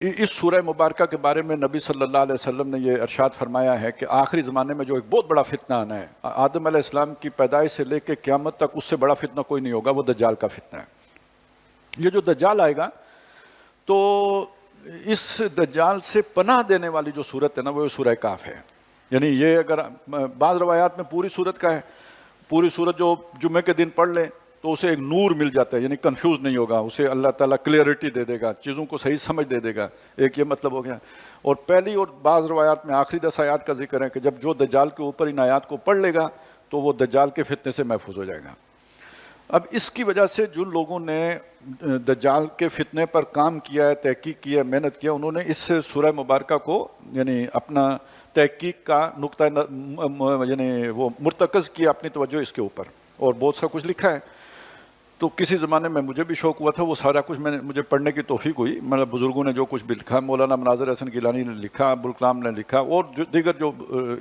اس سورہ مبارکہ کے بارے میں نبی صلی اللہ علیہ وسلم نے یہ ارشاد فرمایا ہے کہ آخری زمانے میں جو ایک بہت بڑا فتنہ آنا ہے، آدم علیہ السلام کی پیدائش سے لے کے قیامت تک اس سے بڑا فتنہ کوئی نہیں ہوگا، وہ دجال کا فتنہ ہے۔ یہ جو دجال آئے گا تو اس دجال سے پناہ دینے والی جو صورت ہے نا، وہ سورہ کاف ہے۔ یعنی یہ اگر بعض روایات میں پوری صورت کا ہے، پوری صورت جو جمعے کے دن پڑھ لے تو اسے ایک نور مل جاتا ہے، یعنی کنفیوز نہیں ہوگا، اسے اللہ تعالیٰ کلیئرٹی دے دے گا، چیزوں کو صحیح سمجھ دے دے گا، ایک یہ مطلب ہو گیا۔ اور پہلی اور بعض روایات میں آخری 10 آیات کا ذکر ہے کہ جب جو دجال کے اوپر ان آیات کو پڑھ لے گا تو وہ دجال کے فتنے سے محفوظ ہو جائے گا۔ اب اس کی وجہ سے جن لوگوں نے دجال کے فتنے پر کام کیا ہے، تحقیق کی ہے، محنت کیا، انہوں نے اس سورہ مبارکہ کو یعنی اپنا تحقیق کا نقطہ یعنی وہ مرتکز کیا اپنی توجہ اس کے اوپر، اور بہت سا کچھ لکھا ہے۔ تو کسی زمانے میں مجھے بھی شوق ہوا تھا، وہ سارا کچھ مجھے پڑھنے کی توفیق ہوئی، مطلب بزرگوں نے جو کچھ بھی لکھا، مولانا مناظر حسن گیلانی نے لکھا، ابوالکلام نے لکھا، اور دیگر جو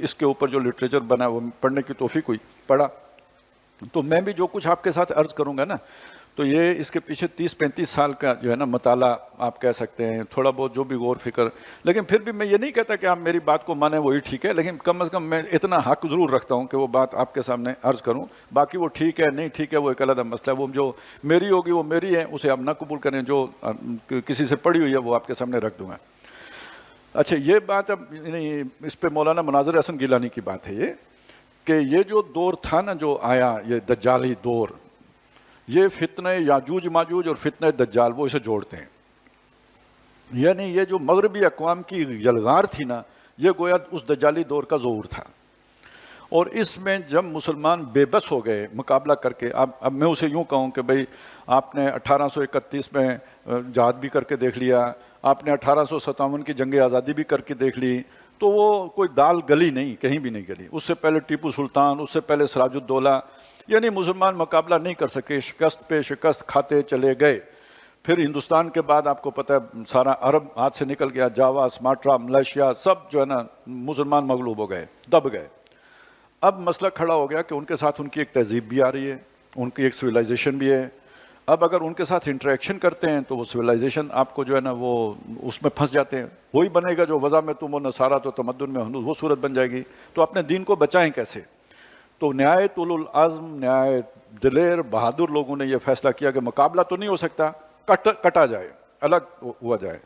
اس کے اوپر جو لٹریچر بنا وہ پڑھنے کی توفیق ہوئی، پڑھا۔ تو میں بھی جو کچھ آپ کے ساتھ عرض کروں گا نا، تو یہ اس کے پیچھے 30-35 سال کا جو ہے نا مطالعہ آپ کہہ سکتے ہیں، تھوڑا بہت جو بھی غور فکر، لیکن پھر بھی میں یہ نہیں کہتا کہ آپ میری بات کو مانیں وہی ٹھیک ہے، لیکن کم از کم میں اتنا حق ضرور رکھتا ہوں کہ وہ بات آپ کے سامنے عرض کروں۔ باقی وہ ٹھیک ہے نہیں ٹھیک ہے وہ ایک علیحدہ مسئلہ ہے، وہ جو میری ہوگی وہ میری ہے، اسے آپ نہ قبول کریں، جو کسی سے پڑھی ہوئی ہے وہ آپ کے سامنے رکھ دوں گا۔ اچھا، یہ بات اب یعنی اس پہ مولانا مناظر حسن گیلانی کی بات ہے یہ کہ یہ جو دور تھا نا جو آیا، یہ دجالی دور، یہ فتنہ یاجوج ماجوج اور فتنہ دجال وہ اسے جوڑتے ہیں۔ یعنی یہ جو مغربی اقوام کی یلغار تھی نا، یہ گویا اس دجالی دور کا ظہور تھا، اور اس میں جب مسلمان بے بس ہو گئے مقابلہ کر کے، اب میں اسے یوں کہوں کہ بھئی آپ نے 1831 میں جہاد بھی کر کے دیکھ لیا، آپ نے 1857 کی جنگ آزادی بھی کر کے دیکھ لی، تو وہ کوئی دال گلی نہیں، کہیں بھی نہیں گلی۔ اس سے پہلے ٹیپو سلطان، اس سے پہلے سراج الدولہ، یعنی مسلمان مقابلہ نہیں کر سکے، شکست پہ شکست کھاتے چلے گئے۔ پھر ہندوستان کے بعد آپ کو پتہ ہے سارا عرب ہاتھ سے نکل گیا، جاوا، سماٹرا، ملیشیا، سب جو ہے نا مسلمان مغلوب ہو گئے، دب گئے۔ اب مسئلہ کھڑا ہو گیا کہ ان کے ساتھ ان کی ایک تہذیب بھی آ رہی ہے، ان کی ایک سویلائزیشن بھی ہے۔ اب اگر ان کے ساتھ انٹریکشن کرتے ہیں تو وہ سویلائزیشن آپ کو جو ہے نا وہ اس میں پھنس جاتے ہیں، وہی بنے گا جو وضع میں تم و نصارہ تو تمدن میں ہنوز، وہ صورت بن جائے گی۔ تو اپنے دین کو بچائیں کیسے؟ تو نہایت اولو العزم، نہایت دلیر بہادر لوگوں نے یہ فیصلہ کیا کہ مقابلہ تو نہیں ہو سکتا، کٹا جائے، الگ ہوا جائے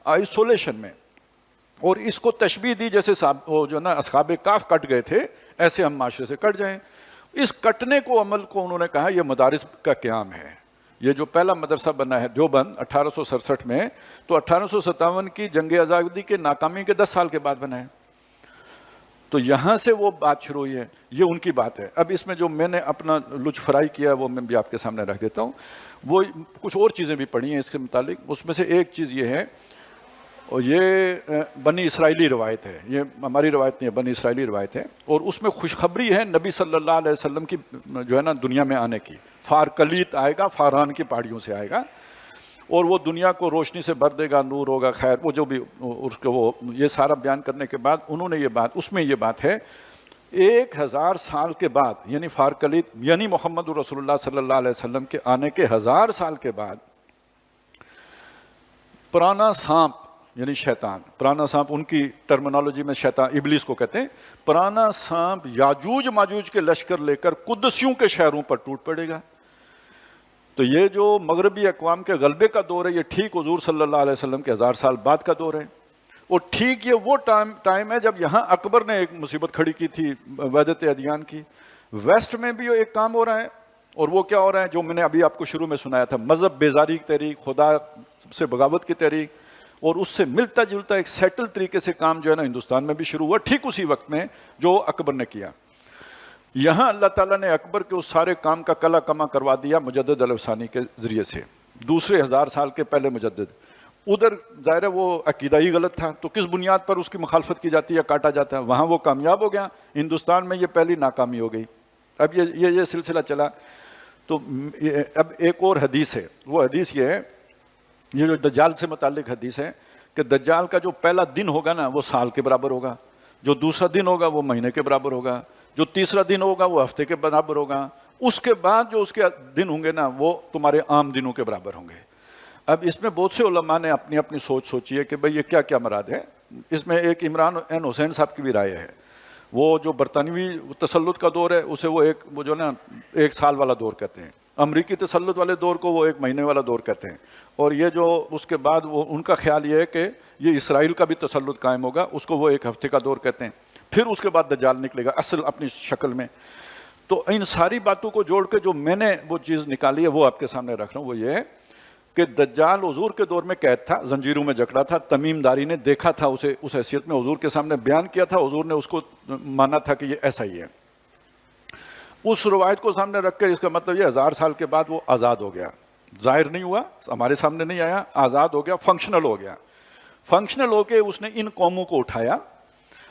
آئسولیشن میں، اور اس کو تشبیہ دی جیسے وہ جو نا اصحاب کاف کٹ گئے تھے، ایسے ہم معاشرے سے کٹ جائیں۔ اس کٹنے کو عمل کو انہوں نے کہا یہ مدارس کا قیام ہے۔ یہ جو پہلا مدرسہ بنا ہے دیوبند 1867 میں، تو 1857 کی جنگ آزادی کے ناکامی کے 10 سال کے بعد بنا ہے۔ تو یہاں سے وہ بات شروع ہوئی ہے، یہ ان کی بات ہے۔ اب اس میں جو میں نے اپنا لچ فرائی کیا ہے وہ میں بھی آپ کے سامنے رکھ دیتا ہوں۔ وہ کچھ اور چیزیں بھی پڑھی ہیں اس کے متعلق، اس میں سے ایک چیز یہ ہے، اور یہ بنی اسرائیلی روایت ہے، یہ ہماری روایت نہیں ہے، بنی اسرائیلی روایت ہے، اور اس میں خوشخبری ہے نبی صلی اللہ علیہ وسلم کی جو ہے نا دنیا میں آنے کی۔ فارکلیت آئے گا، فاران کی پہاڑیوں سے آئے گا، اور وہ دنیا کو روشنی سے بھر دے گا، نور ہوگا، خیر، وہ جو بھی اس کو وہ یہ سارا بیان کرنے کے بعد انہوں نے یہ بات، اس میں یہ بات ہے 1000 سال کے بعد، یعنی فارکلیت یعنی محمد رسول اللہ صلی اللہ علیہ وسلم کے آنے کے 1000 سال کے بعد پرانا سانپ یعنی شیطان، پرانا سانپ ان کی ٹرمنالوجی میں شیطان ابلیس کو کہتے ہیں، پرانا سانپ یاجوج ماجوج کے لشکر لے کر قدسیوں کے شہروں پر ٹوٹ پڑے گا۔ تو یہ جو مغربی اقوام کے غلبے کا دور ہے، یہ ٹھیک حضور صلی اللہ علیہ وسلم کے 1000 سال بعد کا دور ہے، اور ٹھیک یہ وہ ٹائم ہے جب یہاں اکبر نے ایک مصیبت کھڑی کی تھی وحدت ادیان کی۔ ویسٹ میں بھی ایک کام ہو رہا ہے، اور وہ کیا ہو رہا ہے جو میں نے ابھی آپ کو شروع میں سنایا تھا، مذہب بیزاری کی تحریک، خدا سے بغاوت کی تحریک، اور اس سے ملتا جلتا ایک سیٹل طریقے سے کام جو ہے نا ہندوستان میں بھی شروع ہوا ٹھیک اسی وقت میں جو اکبر نے کیا۔ یہاں اللہ تعالیٰ نے اکبر کے اس سارے کام کا کلا کما کروا دیا مجدد الفسانی کے ذریعے سے، دوسرے 1000 سال کے پہلے مجدد۔ ادھر ظاہر ہے وہ عقیدہ ہی غلط تھا، تو کس بنیاد پر اس کی مخالفت کی جاتی ہے، کاٹا جاتا ہے، وہاں وہ کامیاب ہو گیا، ہندوستان میں یہ پہلی ناکامی ہو گئی۔ اب یہ سلسلہ چلا، تو اب ایک اور حدیث ہے، وہ حدیث یہ ہے، یہ جو دجال سے متعلق حدیث ہے کہ دجال کا جو پہلا دن ہوگا نا وہ سال کے برابر ہوگا، جو دوسرا دن ہوگا وہ مہینے کے برابر ہوگا، جو تیسرا دن ہوگا وہ ہفتے کے برابر ہوگا، اس کے بعد جو اس کے دن ہوں گے نا وہ تمہارے عام دنوں کے برابر ہوں گے۔ اب اس میں بہت سے علماء نے اپنی اپنی سوچ سوچی ہے کہ بھئی یہ کیا کیا مراد ہے. اس میں ایک عمران این حسین صاحب کی بھی رائے ہے. وہ جو برطانوی تسلط کا دور ہے اسے وہ جو نا 1 سال والا دور کہتے ہیں. امریکی تسلط والے دور کو وہ 1 مہینے والا دور کہتے ہیں. اور یہ جو اس کے بعد وہ ان کا خیال یہ ہے کہ یہ اسرائیل کا بھی تسلط قائم ہوگا, اس کو وہ 1 ہفتے کا دور کہتے ہیں. پھر اس کے بعد دجال نکلے گا اصل اپنی شکل میں. تو ان ساری باتوں کو جوڑ کے جو میں نے وہ چیز نکالی ہے وہ آپ کے سامنے رکھ رہا ہوں. وہ یہ ہے کہ دجال حضور کے دور میں قید تھا, زنجیروں میں جکڑا تھا. تمیم داری نے دیکھا تھا اسے, اس حیثیت میں حضور کے سامنے بیان کیا تھا. حضور نے اس کو مانا تھا کہ یہ ایسا ہی ہے. اس روایت کو سامنے رکھ کے اس کا مطلب یہ 1000 سال کے بعد وہ آزاد ہو گیا. ظاہر نہیں ہوا, ہمارے سامنے نہیں آیا, آزاد ہو گیا, فنکشنل ہو گیا. فنکشنل ہو کے اس نے ان قوموں کو اٹھایا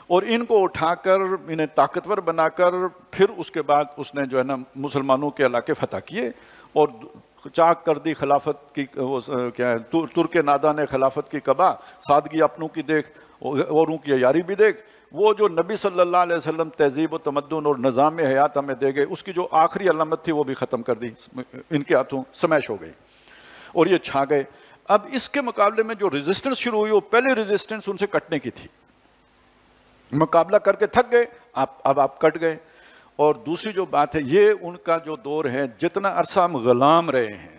اور ان کو اٹھا کر انہیں طاقتور بنا کر پھر اس کے بعد اس نے جو ہے نا مسلمانوں کے علاقے فتح کیے اور چاک کر دی خلافت کی. کیا ہے, ترک نادان خلافت کی قبا, سادگی اپنوں کی دیکھ اوروں کی عیاری بھی دیکھ. وہ جو نبی صلی اللہ علیہ وسلم تہذیب و تمدن اور نظام حیات ہمیں دے گئے, اس کی جو آخری علامت تھی وہ بھی ختم کر دی, ان کے ہاتھوں سمیش ہو گئی اور یہ چھا گئے. اب اس کے مقابلے میں جو ریزسٹنس شروع ہوئی وہ پہلے ریزسٹنس ان سے کٹنے کی تھی. مقابلہ کر کے تھک گئے, اب آپ کٹ گئے. اور دوسری جو بات ہے, یہ ان کا جو دور ہے, جتنا عرصہ ہم غلام رہے ہیں,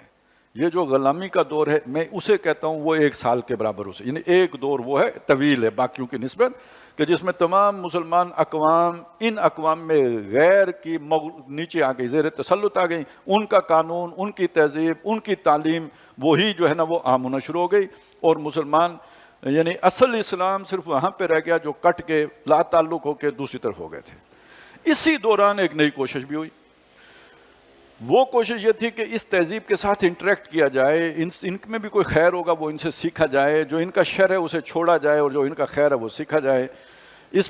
یہ جو غلامی کا دور ہے, میں اسے کہتا ہوں وہ 1 سال کے برابر اسے, یعنی ایک دور وہ ہے طویل ہے باقیوں کی نسبت, کہ جس میں تمام مسلمان اقوام ان اقوام میں غیر کی نیچے آ گئی, زیر تسلط آ گئی. ان کا قانون, ان کی تہذیب, ان کی تعلیم وہی جو ہے نا وہ عام ہونا شروع ہو گئی. اور مسلمان یعنی اصل اسلام صرف وہاں پہ رہ گیا جو کٹ کے لا تعلق ہو کے دوسری طرف ہو گئے تھے. اسی دوران ایک نئی کوشش بھی ہوئی. وہ کوشش یہ تھی کہ اس تہذیب کے ساتھ انٹریکٹ کیا جائے, ان میں بھی کوئی خیر ہوگا وہ ان سے سیکھا جائے, جو ان کا شر ہے اسے چھوڑا جائے اور جو ان کا خیر ہے وہ سیکھا جائے. اس میں